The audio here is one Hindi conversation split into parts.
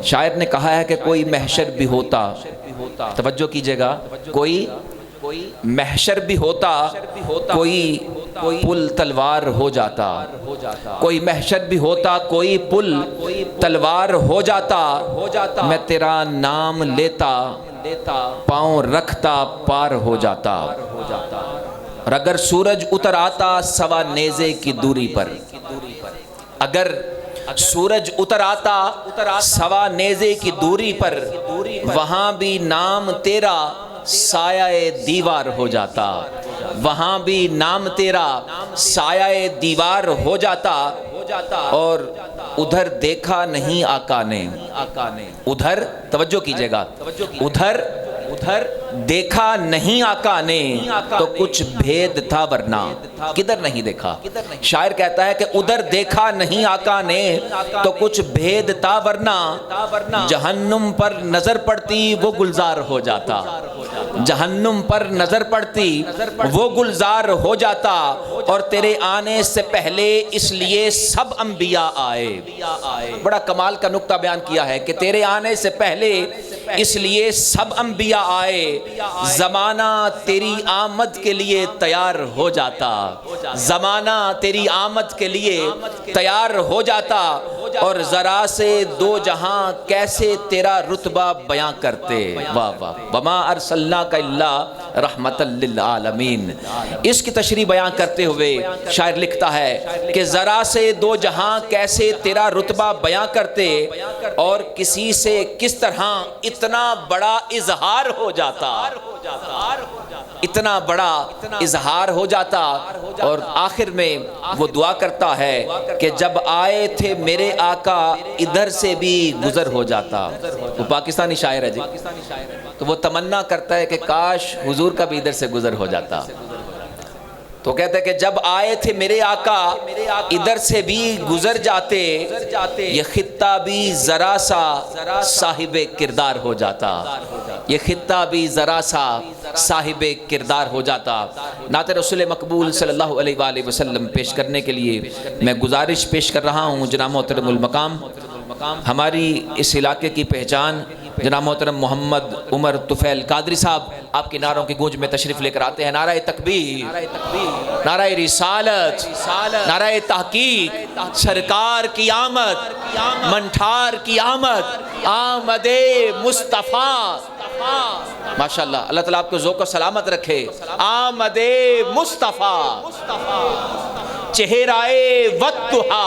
शायर ने कहा है कि कोई महशर भी होता, तवज्जो कीजिएगा, कोई महशर भी होता, कोई पुल तलवार हो जाता, कोई महशर भी होता, कोई पुल तलवार हो जाता, मैं तेरा नाम लेता, पाँव रखता पार हो जाता। और अगर सूरज उतर आता सवा नेज़े की दूरी पर, अगर सूरज उतर आता सवा नेज़े की दूरी पर, वहाँ भी नाम तेरा साया दीवार हो जाता, वहाँ भी नाम तेरा साया दीवार हो जाता। और उधर देखा नहीं आका ने, उधर तवज्जो कीजिएगा, उधर देखा नहीं आका ने तो कुछ भेद था वरना, किधर नहीं देखा। शायर कहता है कि उधर देखा नहीं आका ने तो कुछ भेद था वरना, जहन्नुम पर नजर पड़ती वो गुलजार हो जाता, जहन्नुम पर नजर पड़ती वो गुलजार हो जाता। और तेरे आने से पहले इसलिए सब अंबिया आए, बड़ा कमाल का नुक्ता बयान किया है कि तेरे आने से पहले इसलिए सब अंबिया आए, जमाना तेरी आमद के लिए तैयार हो जाता, जमाना तेरी आमद के लिए तैयार हो जाता। और जरा से दो जहां कैसे तेरा रुतबा बयां करते, वाह वाह, वमा अरसलना का इल्ला रहमतल लिल आलमीन। इसकी तशरीह बयां करते हुए शायर लिखता है कि जरा से दो जहां कैसे तेरा रुतबा बयां करते, और किसी से किस तरह इतना बड़ा इजहार हो जाता, इतना बड़ा इजहार हो जाता। और आखिर में वो दुआ करता है कि जब आए थे मेरे आका इधर से भी गुजर हो जाता। वो पाकिस्तानी शायर है जी, तो वो तमन्ना करता है कि काश हुजूर का भी इधर से गुजर हो जाता। तो कहते हैं कि जब आए थे मेरे आका इधर से भी गुजर जाते, ये खित्ता भी जरा सा साहिबे किरदार हो जाता, ये खित्ता भी जरा सा साहिबे किरदार हो जाता। नाते रसूल मकबूल सल्लल्लाहु अलैहि वसल्लम पेश करने के लिए मैं गुजारिश पेश कर रहा हूँ। जनाब मोहतरमुल मकाम, हमारी इस इलाके की पहचान जनाब मोहतरम मोहम्मद उमर तुफैल कादरी साहब आपके नारों की गूंज में तशरीफ़ लेकर आते हैं। नाराए तकबीर, नाराए रिसालत, नाराए तहकीक, सरकार की आमद, मंठार की आमद, आमदे मुस्तफ़ा। माशाअल्लाह, अल्लाह ताला आपको ज़ौक़ सलामत रखे। आमदे मुस्तफ़ा, चेहराए वत्तुहा,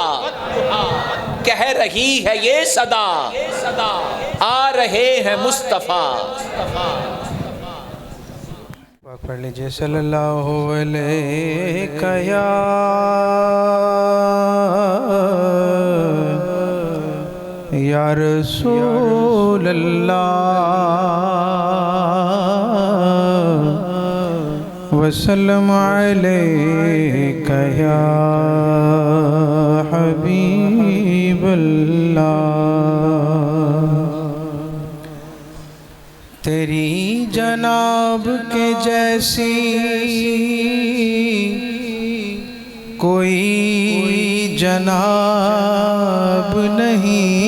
कह रही है ये सदा, आ रहे हैं मुस्तफ़ा। पढ़ लीजिए सल्लल्लाहु अलैहि या रसूल अल्लाह वसल्लम अलैका या हबीब अल्लाह। तेरी जनाब के जैसी कोई जनाब नहीं,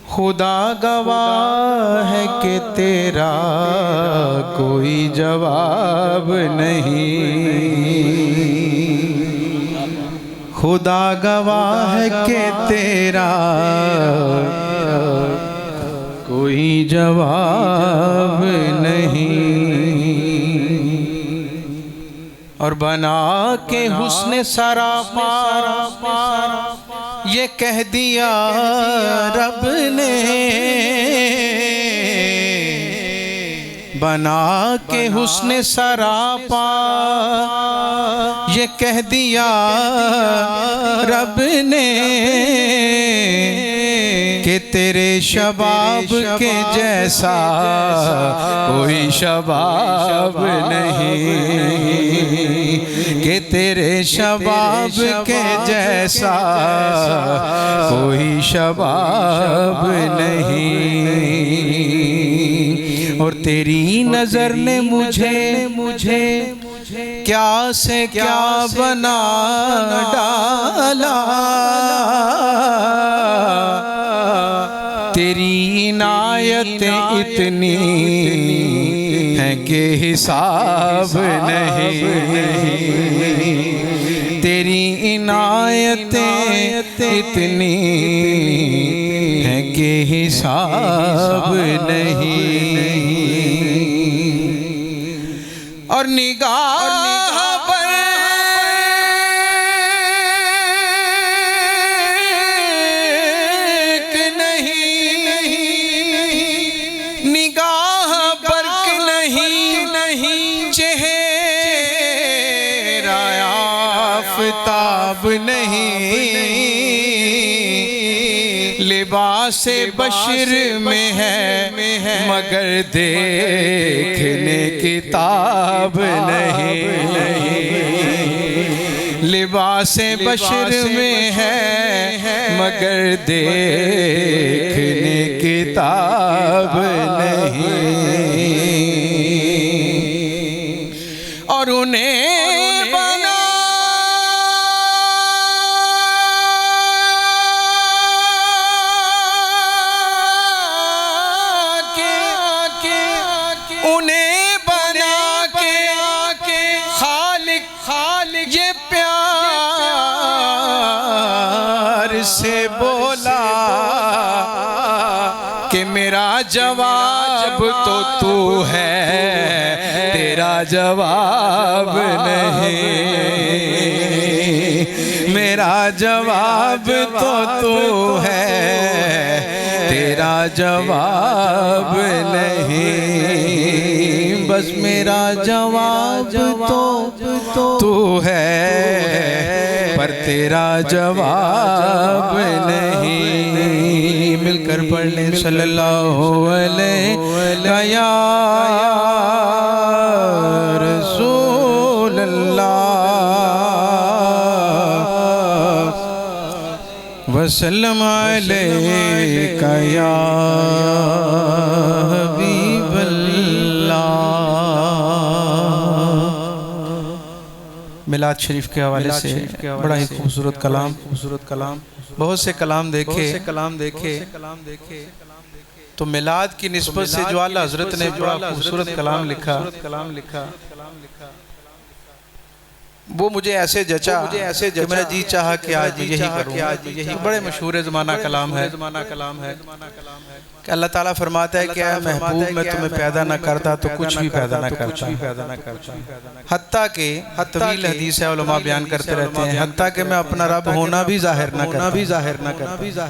खुदा गवाह है कि तेरा कोई जवाब नहीं, खुदा गवाह है कि तेरा कोई जवाब नहीं। और बना के हुस्न सरापा ये कह दिया रब ने, बना के हुस्न सरापा ये कह दिया रब ने कि तेरे शबाब के जैसा कोई शबाब नहीं, कि तेरे शबाब के जैसा कोई शबाब नहीं। और तेरी नजर ने मुझे क्या से क्या बना डाला, तेरी इनायतें इतनी हैं कि हिसाब नहीं, तेरी इनायतें इतनी हैं कि हिसाब नहीं। और निगाह पर नहीं, निगाह बर्क नहीं, चेहरा आफताब नहीं, लिबास बशर में है मगर देखने किताब नहीं, लिबास बशर में है मगर देखने किताब नहीं। और उन्हें से बोला कि मेरा जवाब तो तू है, तेरा जवाब नहीं, मेरा जवाब तो तू है, तेरा जवाब नहीं, बस मेरा जवाब तो तू है पर तेरा जवाब नहीं। मिलकर पढ़ लें सल्लल्लाहु अलैहि या रसूल अल्लाह वसल्लम अलैका या हबीब अल्लाह। मिलाद शरीफ के हवाले से बड़ा ही खूबसूरत कलाम, बहुत से कलाम देखे तो मिलाद की निस्बत से जो आला हजरत ने बड़ा खूबसूरत कलाम लिखा वो मुझे ऐसे जचा कि मेरा जी चाहा कि आज यही करूं। यही बड़े मशहूर ज़माना कलाम है कि अल्लाह ताला फरमाता है कि महबूब मैं तुम्हें पैदा न करता तो कुछ भी पैदा न करता। हत्ता के तवील हदीस है, उलमा बयान करते रहते हैं, हत्ता के मैं अपना रब होना भी जाहिर न करता।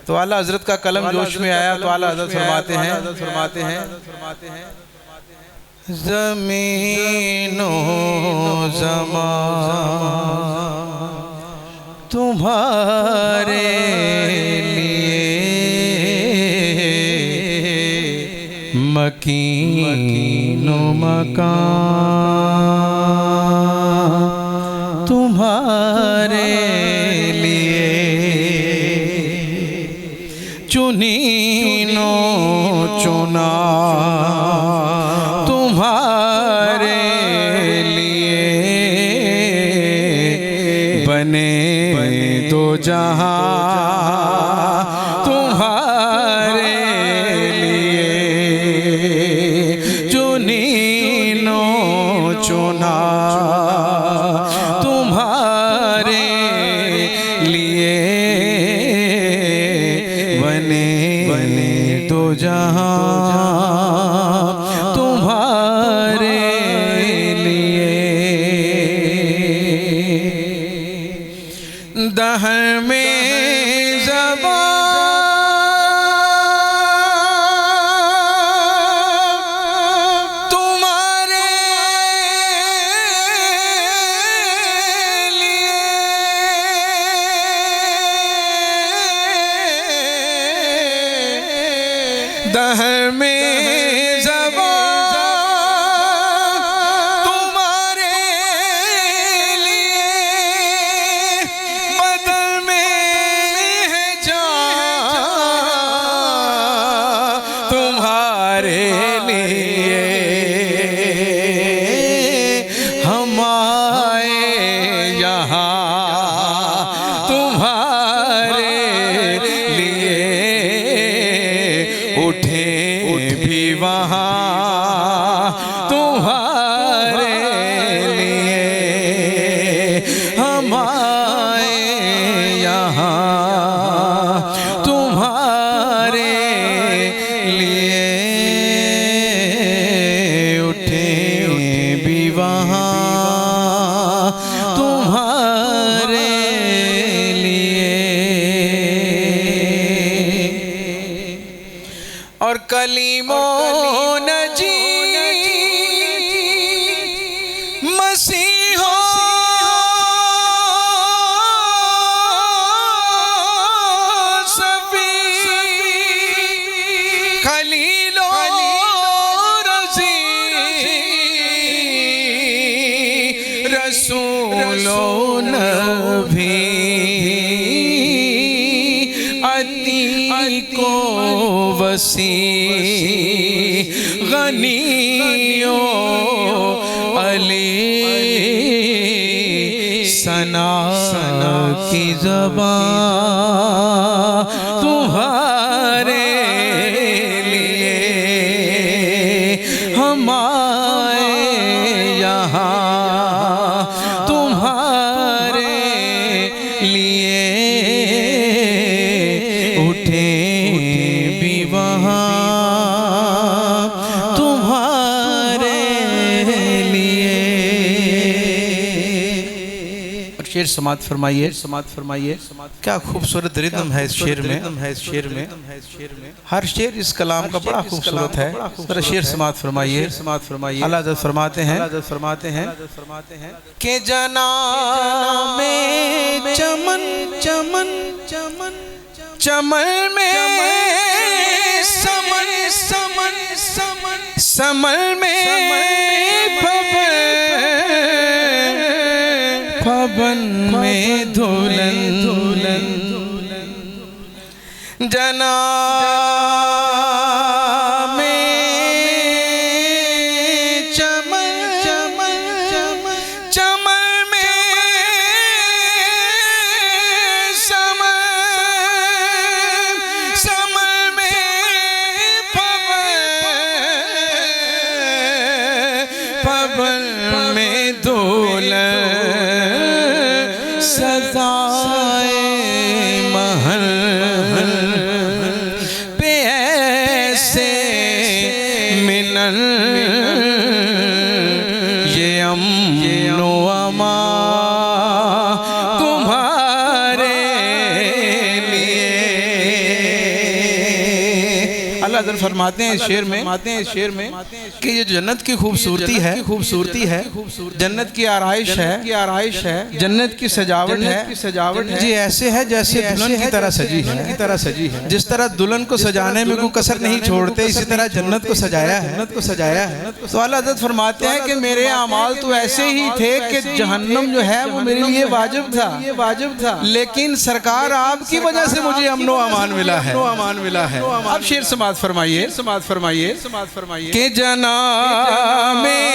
तो आला हजरत का कलम जोश में आया तो आला हजरत फरमाते हैं ज़मीनो ज़मान तुम्हारे लिए मकीनो मकान तुम्हारे लिए चुनीनो चुना तुम्हारे लिए बने दो जहां तुम्हारे लिए चुनीनो चुना तुम्हारे लिए बने दो जहां दहर में ज़बान तुम्हारे लिए दहर में कलीमो नजी मसीहो सफी खलीलो रजी रसूलो नबी को वसी गनियो अली सना की ज़बान तुम्हारे लिए हम आए यहाँ तुम्हारे लिए उठे भी वहाँ तुम्हारे लिए। और शेर समात फरमाइए क्या खूबसूरत रिदम है इस शेर में हर शेर इस कलाम का बड़ा खूबसूरत है। जरा शेर समात फरमाइए अल्लाह हज़रत फरमाते हैं कि जना में चमन चमन चमन चमन में समन समन समन समन में पवन में धुलन धुलन जना में चमन चमन चमन चमन में समन समन में पवन में धुलन सजाए महल पे ऐसे मिलन ये अमनो अमा तुम्हारे लिए। अल्लाह ताला फरमाते हैं इस शेर में कि ये जन्नत की खूबसूरती है जन्नत की आराइश है जन्नत की सजावट है जी ऐसे है जैसे दुल्हन की तरह सजी है जिस तरह दुल्हन को सजाने में कोई कसर नहीं छोड़ते इसी तरह जन्नत को सजाया है तो अल्लाह हज़रत फरमाते हैं कि मेरे अमाल तो ऐसे ही थे कि जहन्नम जो है वो मेरे लिए वाजिब था लेकिन सरकार आपकी वजह से मुझे अमनो अमान मिला है। अब शेर समात फरमाइए कि जना में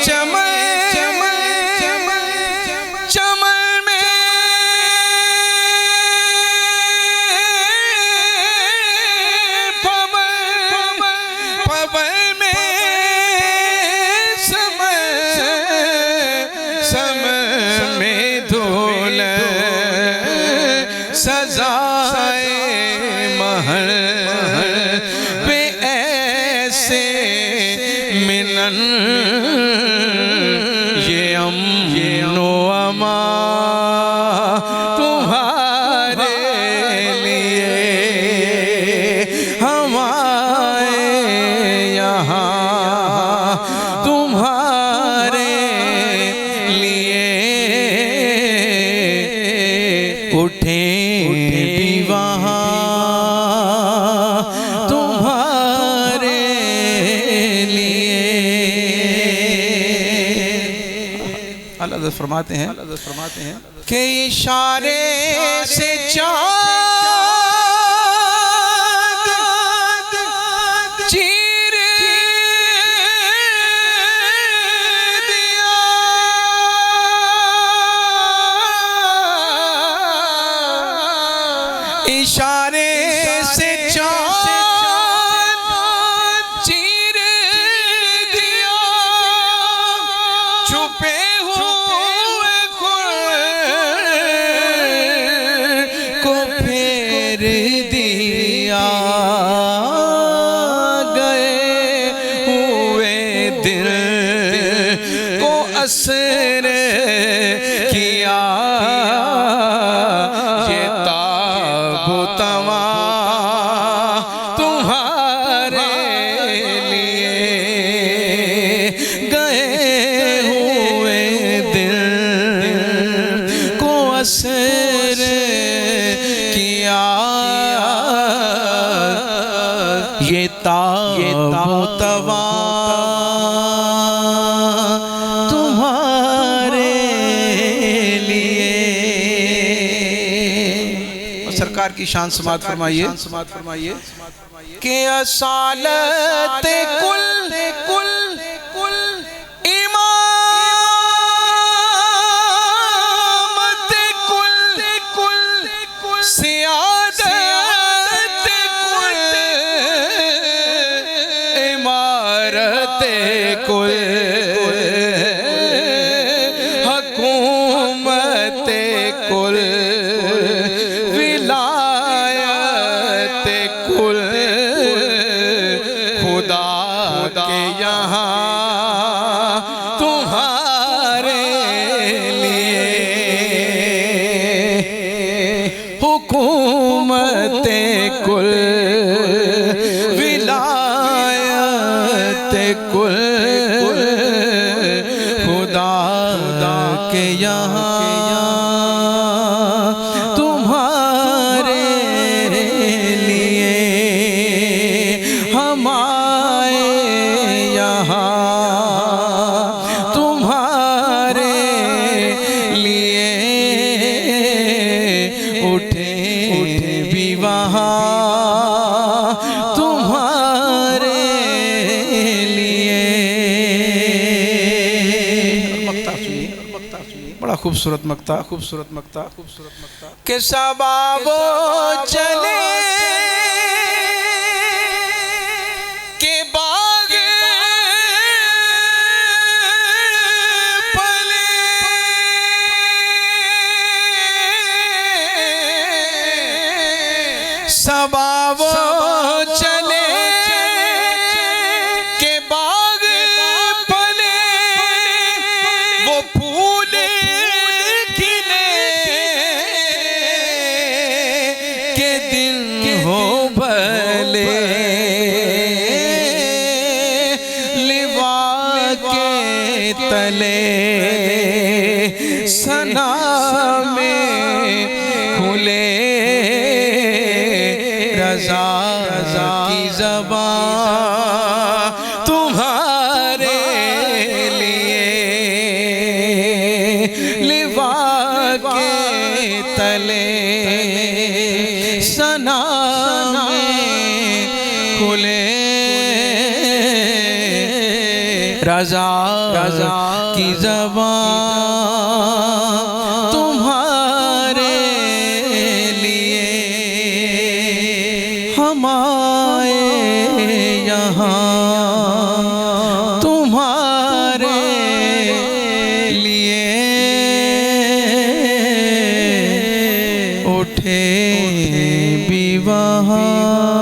चमन चमन चमन में पवन में समय में धुल सजाए महल पे ऐसे मिलन ये अमनो अमा तुम्हारे लिए हम आए यहाँ तुम्हारे लिए उठे भी वहाँ तुम्हारे लिए। अल्लाह फरमाते हैं कि इशारे से चाँद चीर दिया इशारे से चाँद चीर दिया छुपे हुए को फेर दिया गए हुए दिल को असर किया ये ताबुतवा तुम्हारे तवा तुम्हारे लिए। सरकार की शान समात फरमाइए कि असालत कुल कुल कुल इमामत कुल कुल सियादत कुल इमारत कुल हुकूमत कुल विलायत कुल खुदा के यहाँ तुम्हारे लिए। हुकूमत कुल विलायत कुल खुदा के यहाँ तुम्हारे लिए। हम आए यहाँ तुम्हारे लिए, उठे भी वहाँ तुम्हारे लिए। बड़ा खूबसूरत मक्ता के सबाबो चले के बाग पले सबाबो चले के बाग पले वो फूल खिले के दिन हो भले लिवा के तले सना में खुले रज़ा की ज़बान तुम्हारे लिए। लिवा के तले सना में खुले रज़ा की ज़बान तुम्हारे लिए। हम आए यहाँ तुम्हारे लिए, उठे भी वहाँ